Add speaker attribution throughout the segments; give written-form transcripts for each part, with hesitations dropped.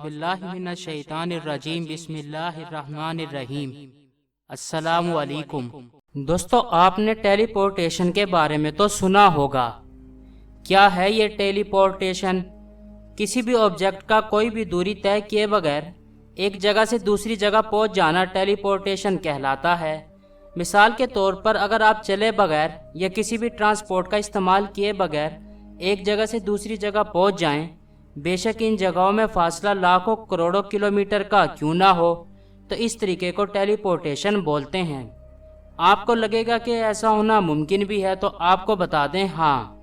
Speaker 1: बिल्लाहि मिनश शैतानिर रजीम बिस्मिल्लाहिर रहमानिर रहीम। अस्सलामु अलैकुम। दोस्तों, आपने टेलीपोर्टेशन के बारे में तो सुना होगा। क्या है ये टेलीपोर्टेशन? किसी भी ऑब्जेक्ट का कोई भी दूरी तय किए बगैर एक जगह से दूसरी जगह पहुंच जाना टेलीपोर्टेशन कहलाता है। मिसाल के तौर पर अगर आप चले बगैर या किसी भी ट्रांसपोर्ट का इस्तेमाल किए बगैर एक जगह से दूसरी जगह पहुंच जाएं, बेशक इन जगहों में फासला लाखों करोड़ों किलोमीटर का क्यों ना हो, तो इस तरीके को टेलीपोर्टेशन बोलते हैं। आपको लगेगा कि ऐसा होना मुमकिन भी है, तो आपको बता दें, हाँ,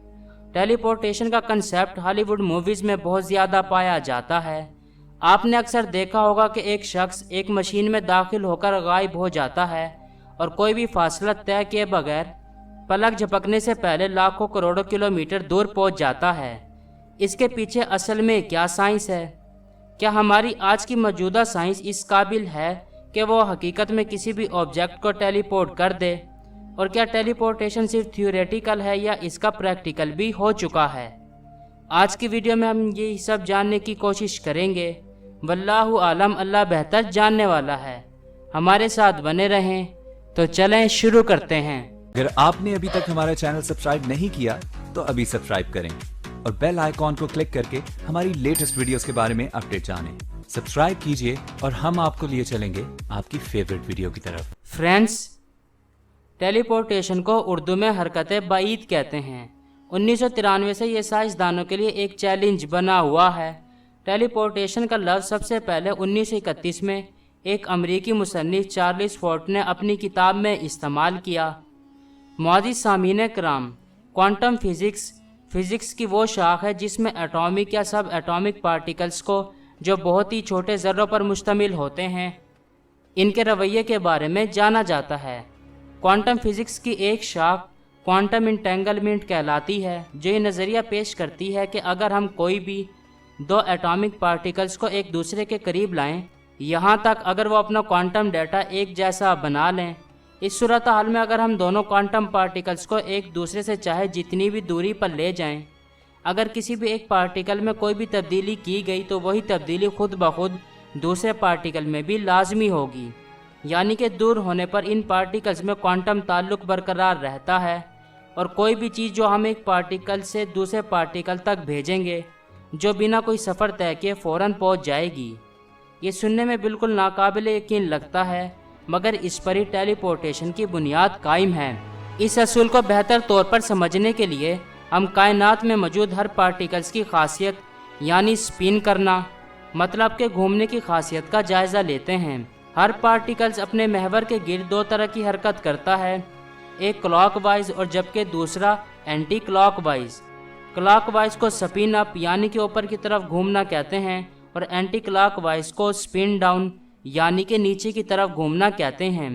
Speaker 1: टेलीपोर्टेशन का कंसेप्ट हॉलीवुड मूवीज़ में बहुत ज़्यादा पाया जाता है। आपने अक्सर देखा होगा कि एक शख्स एक मशीन में दाखिल होकर गायब हो जाता है और कोई भी फासला तय किए बगैर पलक झपकने से पहले लाखों करोड़ों किलोमीटर दूर पहुंच जाता है। इसके पीछे असल में क्या साइंस है? क्या हमारी आज की मौजूदा साइंस इस काबिल है कि वो हकीकत में किसी भी ऑब्जेक्ट को टेलीपोर्ट कर दे? और क्या टेलीपोर्टेशन सिर्फ थ्योरेटिकल है या इसका प्रैक्टिकल भी हो चुका है? आज की वीडियो में हम ये सब जानने की कोशिश करेंगे। वल्लाहु आलम, अल्लाह बेहतर जानने वाला है। हमारे साथ बने रहें। तो चलें शुरू करते हैं।
Speaker 2: अगर आपने अभी तक हमारा चैनल सब्सक्राइब नहीं किया तो अभी सब्सक्राइब करें और बेल आइकॉन को क्लिक करके हमारी लेटेस्ट वीडियोस के बारे में अपडेट जानें। सब्सक्राइब कीजिए और हम आपको लिए चलेंगे आपकी फेवरेट वीडियो की तरफ।
Speaker 1: फ्रेंड्स, टेलीपोर्टेशन को उर्दू में हरकत बाईद कहते हैं। 1993 से ये साइंसदानों के लिए एक चैलेंज बना हुआ है। टेलीपोर्टेशन का लफ्ज़ सबसे पहले 1931 में एक अमरीकी मुसन्निफ चार्ल्स फोर्ट ने अपनी किताब में इस्तेमाल किया। मुआज़िज़ सामीन कराम, क्वांटम फिज़िक्स की वो शाख है जिसमें एटॉमिक या सब एटॉमिक पार्टिकल्स को, जो बहुत ही छोटे ज़र्रों पर मुश्तमिल होते हैं, इनके रवैये के बारे में जाना जाता है। क्वांटम फिज़िक्स की एक शाख क्वांटम इंटेंगलमेंट कहलाती है, जो ये नज़रिया पेश करती है कि अगर हम कोई भी दो एटॉमिक पार्टिकल्स को एक दूसरे के करीब लाएं, यहाँ तक अगर वो अपना क्वांटम डेटा एक जैसा बना लें, इस सूरत हाल में अगर हम दोनों क्वांटम पार्टिकल्स को एक दूसरे से चाहे जितनी भी दूरी पर ले जाएं, अगर किसी भी एक पार्टिकल में कोई भी तब्दीली की गई तो वही तब्दीली खुद ब खुद दूसरे पार्टिकल में भी लाजमी होगी। यानी कि दूर होने पर इन पार्टिकल्स में क्वांटम ताल्लुक़ बरकरार रहता है और कोई भी चीज़ जो हम एक पार्टिकल से दूसरे पार्टिकल तक भेजेंगे, जो बिना कोई सफ़र तय किए फ़ौरन पहुँच जाएगी। ये सुनने में बिल्कुल नाकाबिले यकीन लगता है, मगर इस पर ही टेलीपोर्टेशन की बुनियाद कायम है। इस असूल को बेहतर तौर पर समझने के लिए हम कायनात में मौजूद हर पार्टिकल्स की खासियत यानी स्पिन करना, मतलब के घूमने की खासियत का जायज़ा लेते हैं। हर पार्टिकल्स अपने महवर के गिर्द दो तरह की हरकत करता है, एक क्लॉकवाइज और जबकि दूसरा एंटी क्लॉकवाइज। क्लॉकवाइज को स्पिन अप यानी कि ऊपर की तरफ घूमना कहते हैं और एंटी क्लॉकवाइज को स्पिन डाउन यानी कि नीचे की तरफ घूमना कहते हैं।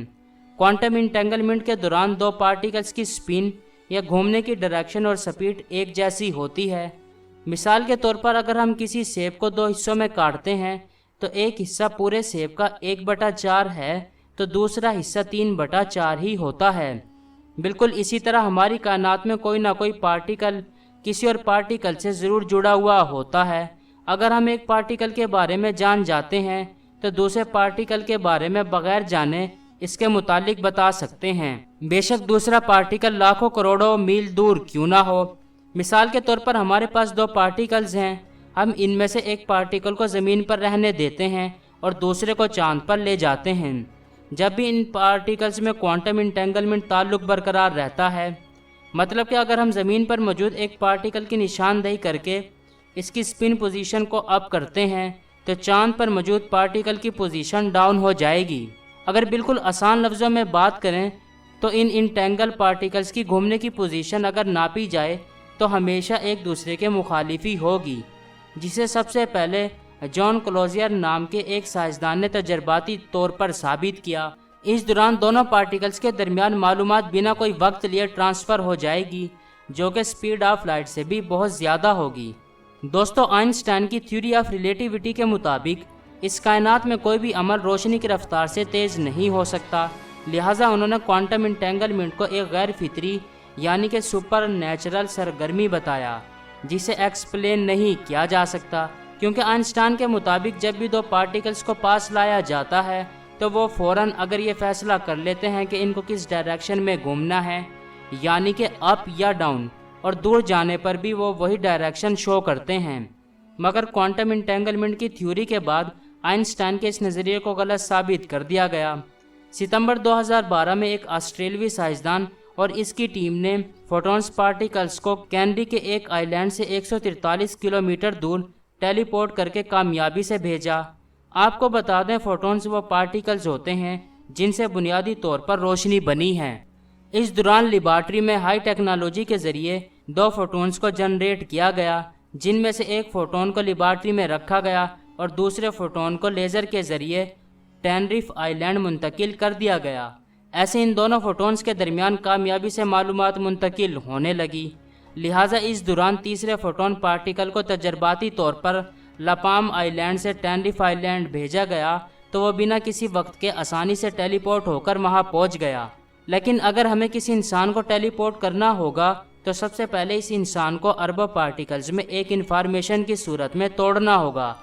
Speaker 1: क्वांटम इंटेंगलमेंट के दौरान दो पार्टिकल्स की स्पिन या घूमने की डायरेक्शन और स्पीड एक जैसी होती है। मिसाल के तौर पर अगर हम किसी सेब को दो हिस्सों में काटते हैं तो एक हिस्सा पूरे सेब का 1/4 है तो दूसरा हिस्सा 3/4 ही होता है। बिल्कुल इसी तरह हमारी कायनात में कोई ना कोई पार्टिकल किसी और पार्टिकल से ज़रूर जुड़ा हुआ होता है। अगर हम एक पार्टिकल के बारे में जान जाते हैं तो दूसरे पार्टिकल के बारे में बगैर जाने इसके मुतालिक बता सकते हैं, बेशक दूसरा पार्टिकल लाखों करोड़ों मील दूर क्यों ना हो। मिसाल के तौर पर हमारे पास दो पार्टिकल्स हैं, हम इनमें से एक पार्टिकल को ज़मीन पर रहने देते हैं और दूसरे को चांद पर ले जाते हैं। जब भी इन पार्टिकल्स में क्वांटम इंटेंगलमेंट ताल्लुक़ बरकरार रहता है, मतलब कि अगर हम ज़मीन पर मौजूद एक पार्टिकल की निशानदेही करके इसकी स्पिन पोजीशन को अप करते हैं तो चांद पर मौजूद पार्टिकल की पोजीशन डाउन हो जाएगी। अगर बिल्कुल आसान लफ्ज़ों में बात करें तो इन इंटेंगल पार्टिकल्स की घूमने की पोजीशन अगर नापी जाए तो हमेशा एक दूसरे के मुखालिफ ही होगी, जिसे सबसे पहले जॉन क्लोजियर नाम के एक साइंसदान ने तजर्बाती तौर पर साबित किया। इस दौरान दोनों पार्टिकल्स के दरमियान मालूमात बिना कोई वक्त लिए ट्रांसफ़र हो जाएगी, जो कि स्पीड ऑफ लाइट से भी बहुत ज़्यादा होगी। दोस्तों, आइंस्टाइन की थ्योरी ऑफ रिलेटिविटी के मुताबिक इस कायनात में कोई भी अमल रोशनी की रफ्तार से तेज़ नहीं हो सकता, लिहाजा उन्होंने क्वांटम इंटेंगलमेंट को एक गैर फितरी यानी कि सुपर नेचुरल सरगर्मी बताया, जिसे एक्सप्लेन नहीं किया जा सकता। کیونکہ آئنسٹائن کے مطابق جب بھی دو پارٹیکلز کو پاس لایا جاتا ہے تو وہ فوراً اگر یہ فیصلہ کر لیتے ہیں کہ ان کو کس ڈائریکشن میں گھومنا ہے، یعنی کہ اپ یا ڈاؤن، اور دور جانے پر بھی وہ وہی ڈائریکشن شو کرتے ہیں۔ مگر کوانٹم انٹینگلمنٹ کی تھیوری کے بعد آئنسٹائن کے اس نظریے کو غلط ثابت کر دیا گیا۔ ستمبر 2012 میں ایک آسٹریلوی سائنسدان اور اس کی ٹیم نے فوٹونز پارٹیکلز کو کینری کے ایک آئی لینڈ سے 143 کلومیٹر دور ٹیلی پورٹ کر کے کامیابی سے بھیجا۔ آپ کو بتا دیں فوٹونز وہ پارٹیکلز ہوتے ہیں جن سے بنیادی طور پر روشنی بنی ہے۔ اس دوران لیبارٹری میں ہائی ٹیکنالوجی کے ذریعے 2 فوٹونز کو جنریٹ کیا گیا، جن میں سے ایک فوٹون کو لیبارٹری میں رکھا گیا اور دوسرے فوٹون کو لیزر کے ذریعے ٹینریف آئی لینڈ منتقل کر دیا گیا۔ ایسے ان دونوں فوٹونز کے درمیان کامیابی سے معلومات منتقل ہونے لگی، لہٰذا اس دوران تیسرے فوٹون پارٹیکل کو تجرباتی طور پر لپام آئی لینڈ سے ٹینریف آئی لینڈ بھیجا گیا تو وہ بنا کسی وقت کے آسانی سے ٹیلی پورٹ ہو کر وہاں پہنچ گیا۔ لیکن اگر ہمیں کسی انسان کو ٹیلی پورٹ کرنا ہوگا تو سب سے پہلے اس انسان کو اربوں پارٹیکلز میں ایک انفارمیشن کی صورت میں توڑنا ہوگا۔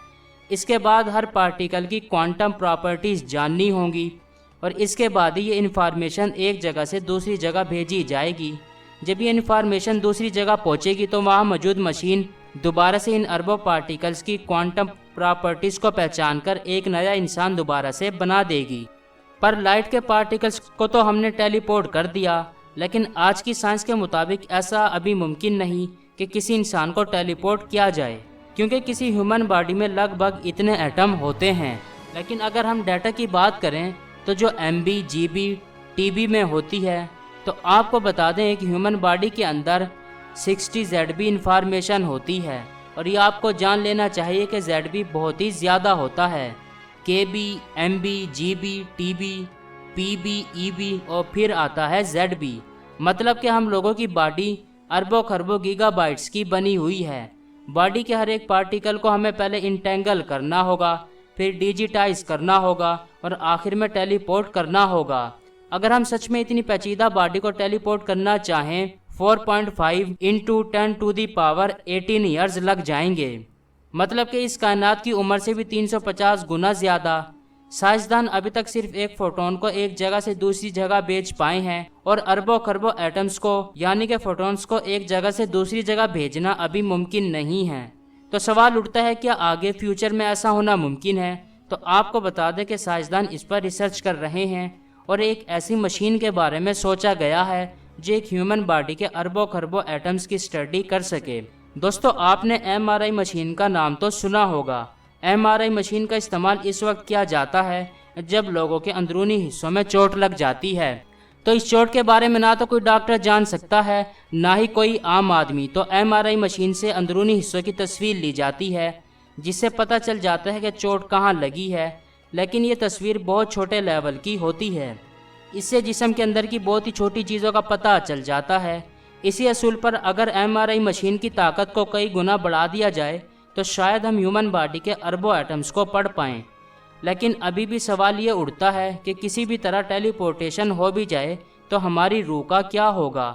Speaker 1: اس کے بعد ہر پارٹیکل کی کوانٹم پراپرٹیز جاننی ہوں گی اور اس کے بعد ہی یہ انفارمیشن ایک جگہ سے دوسری جگہ بھیجی جائے گی۔ جب یہ انفارمیشن دوسری جگہ پہنچے گی تو وہاں موجود مشین دوبارہ سے ان اربوں پارٹیکلز کی کوانٹم پراپرٹیز کو پہچان کر ایک نیا انسان دوبارہ سے بنا دے گی۔ پر لائٹ کے پارٹیکلز کو تو ہم نے ٹیلی پورٹ کر دیا، لیکن آج کی سائنس کے مطابق ایسا ابھی ممکن نہیں کہ کسی انسان کو ٹیلی پورٹ کیا جائے، کیونکہ کسی ہیومن باڈی میں لگ بھگ اتنے ایٹم ہوتے ہیں۔ لیکن اگر ہم ڈیٹا کی بات کریں تو جو MB GB TB میں ہوتی ہے، تو آپ کو بتا دیں ایک ہیومن باڈی کے اندر 60 ZB انفارمیشن ہوتی ہے، اور یہ آپ کو جان لینا چاہیے کہ ZB بہت ہی زیادہ ہوتا ہے۔ KB MB GB TB PB EB اور پھر آتا ہے ZB، مطلب کہ ہم لوگوں کی باڈی اربوں خربوں گیگا بائٹس کی بنی ہوئی ہے۔ باڈی کے ہر ایک پارٹیکل کو ہمیں پہلے انٹینگل کرنا ہوگا، پھر ڈیجیٹائز کرنا ہوگا اور آخر میں ٹیلی پورٹ کرنا ہوگا۔ اگر ہم سچ میں اتنی پیچیدہ باڈی کو ٹیلی پورٹ کرنا چاہیں 4.5 × 10⁻18 ایئرز لگ جائیں گے، مطلب کہ اس کائنات کی عمر سے بھی 350 گنا زیادہ۔ سائنسدان ابھی تک صرف ایک فوٹون کو ایک جگہ سے دوسری جگہ بھیج پائے ہیں، اور اربوں خربوں ایٹمز کو یعنی کہ فوٹونز کو ایک جگہ سے دوسری جگہ بھیجنا ابھی ممکن نہیں ہے۔ تو سوال اٹھتا ہے کیا آگے فیوچر میں ایسا ہونا ممکن ہے؟ تو آپ کو بتا دیں کہ سائنسدان اس پر ریسرچ کر رہے ہیں اور ایک ایسی مشین کے بارے میں سوچا گیا ہے جو ایک ہیومن باڈی کے اربوں خربوں ایٹمز کی اسٹڈی کر سکے۔ دوستو، آپ نے MRI مشین کا نام تو سنا ہوگا۔ MRI مشین کا استعمال اس وقت کیا جاتا ہے جب لوگوں کے اندرونی حصوں میں چوٹ لگ جاتی ہے۔ تو اس چوٹ کے بارے میں نہ تو کوئی ڈاکٹر جان سکتا ہے نہ ہی کوئی عام آدمی، تو MRI مشین سے اندرونی حصوں کی تصویر لی جاتی ہے جس سے پتہ چل جاتا ہے کہ چوٹ کہاں لگی ہے، لیکن یہ تصویر بہت چھوٹے لیول کی ہوتی ہے۔ اس سے جسم کے اندر کی بہت ہی چھوٹی چیزوں کا پتہ چل جاتا ہے۔ اسی اصول پر اگر MRI مشین کی طاقت کو کئی گنا بڑھا دیا جائے تو شاید ہم ہیومن باڈی کے اربوں ایٹمز کو پڑھ پائیں۔ لیکن ابھی بھی سوال یہ اٹھتا ہے کہ کسی بھی طرح ٹیلی پورٹیشن ہو بھی جائے تو ہماری روح کا کیا ہوگا،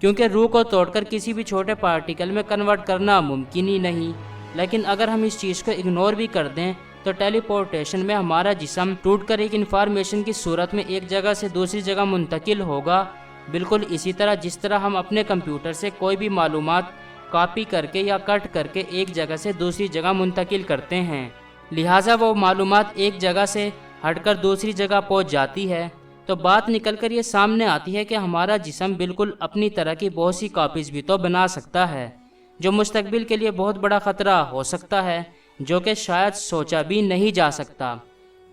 Speaker 1: کیونکہ روح کو توڑ کر کسی بھی چھوٹے پارٹیکل میں کنورٹ کرنا ممکن ہی نہیں۔ لیکن اگر ہم اس چیز کو اگنور بھی کر دیں تو ٹیلی پورٹیشن میں ہمارا جسم ٹوٹ کر ایک انفارمیشن کی صورت میں ایک جگہ سے دوسری جگہ منتقل ہوگا، بالکل اسی طرح جس طرح ہم اپنے کمپیوٹر سے کوئی بھی معلومات کاپی کر کے یا کٹ کر کے ایک جگہ سے دوسری جگہ منتقل کرتے ہیں۔ لہٰذا وہ معلومات ایک جگہ سے ہٹ کر دوسری جگہ پہنچ جاتی ہے، تو بات نکل کر یہ سامنے آتی ہے کہ ہمارا جسم بالکل اپنی طرح کی بہت سی کاپیز بھی تو بنا سکتا ہے، جو مستقبل کے لیے بہت بڑا خطرہ ہو سکتا ہے، جو کہ شاید سوچا بھی نہیں جا سکتا۔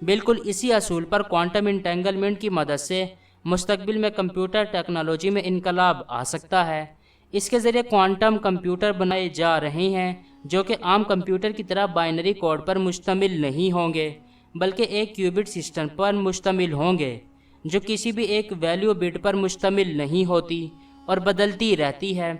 Speaker 1: بالکل اسی اصول پر کوانٹم انٹینگلمنٹ کی مدد سے مستقبل میں کمپیوٹر ٹیکنالوجی میں انقلاب آ سکتا ہے۔ اس کے ذریعے کوانٹم کمپیوٹر بنائے جا رہے ہیں جو کہ عام کمپیوٹر کی طرح بائنری کوڈ پر مشتمل نہیں ہوں گے، بلکہ ایک کیوبٹ سسٹم پر مشتمل ہوں گے جو کسی بھی ایک ویلیو بٹ پر مشتمل نہیں ہوتی اور بدلتی رہتی ہے۔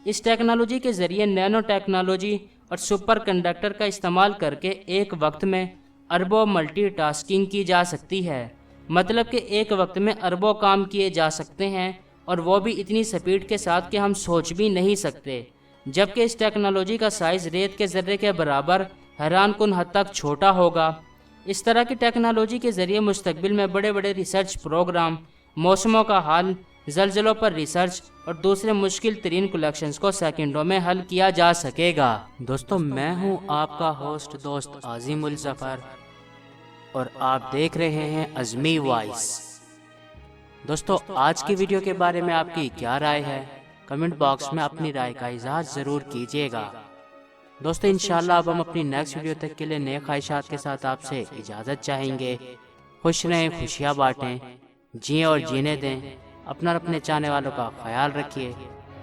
Speaker 1: اس ٹیکنالوجی کے ذریعے نینو ٹیکنالوجی اور سپر کنڈکٹر کا استعمال کر کے ایک وقت میں اربوں ملٹی ٹاسکنگ کی جا سکتی ہے، مطلب کہ ایک وقت میں اربوں کام کیے جا سکتے ہیں، اور وہ بھی اتنی سپیڈ کے ساتھ کہ ہم سوچ بھی نہیں سکتے، جبکہ اس ٹیکنالوجی کا سائز ریت کے ذرے کے برابر हैरान कुन हद तक छोटा होगा। इस तरह की टेक्नोलॉजी के ज़रिए मुस्तकबिल में बड़े बड़े रिसर्च प्रोग्राम, मौसमों का हाल, ज़लज़लों पर रिसर्च और दूसरे मुश्किल तरीन कलेक्शंस को सेकंडों में हल किया जा सकेगा। दोस्तों, मैं हूं आपका होस्ट दोस्त आज़िमुल ज़फ़र और आप देख रहे हैं अज़मी वॉइस। दोस्तों, आज की वीडियो के बारे में आपकी क्या राय है? कमेंट बॉक्स में अपनी राय का इज़हार ज़रूर कीजिएगा। दोस्तों, इंशाल्लाह अब हम अपनी नेक्स्ट वीडियो तक के लिए नए ख्वाहिशात के साथ आपसे इजाज़त चाहेंगे। खुश रहें, खुशियाँ बाँटें, जिएं और जीने दें। अपना और अपने चाहने वालों का ख्याल रखिए।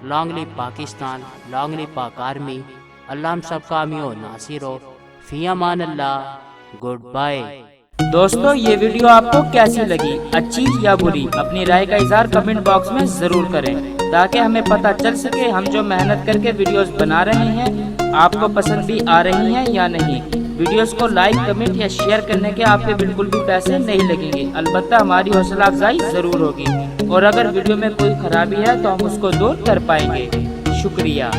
Speaker 1: Long live Pakistan, long live पाक आर्मी। अल्लाह हम सब का हामी हो नासिर हो। फी अमान अल्लाह, गुड बाय। दोस्तों, ये वीडियो आपको कैसी लगी, अच्छी या बुरी? अपनी राय का इज़हार कमेंट बॉक्स में ज़रूर करें ताकि हमें पता चल सके हम जो मेहनत करके वीडियोस बना रहे हैं आपको पसंद भी आ रही हैं या नहीं। वीडियोस को लाइक, कमेंट या शेयर करने के आप पे बिल्कुल भी पैसे नहीं लगेंगे, अलबत्ता हमारी हौसला अफजाई ज़रूर होगी। और अगर वीडियो में कोई खराबी है तो हम उसको दूर कर पाएंगे। शुक्रिया।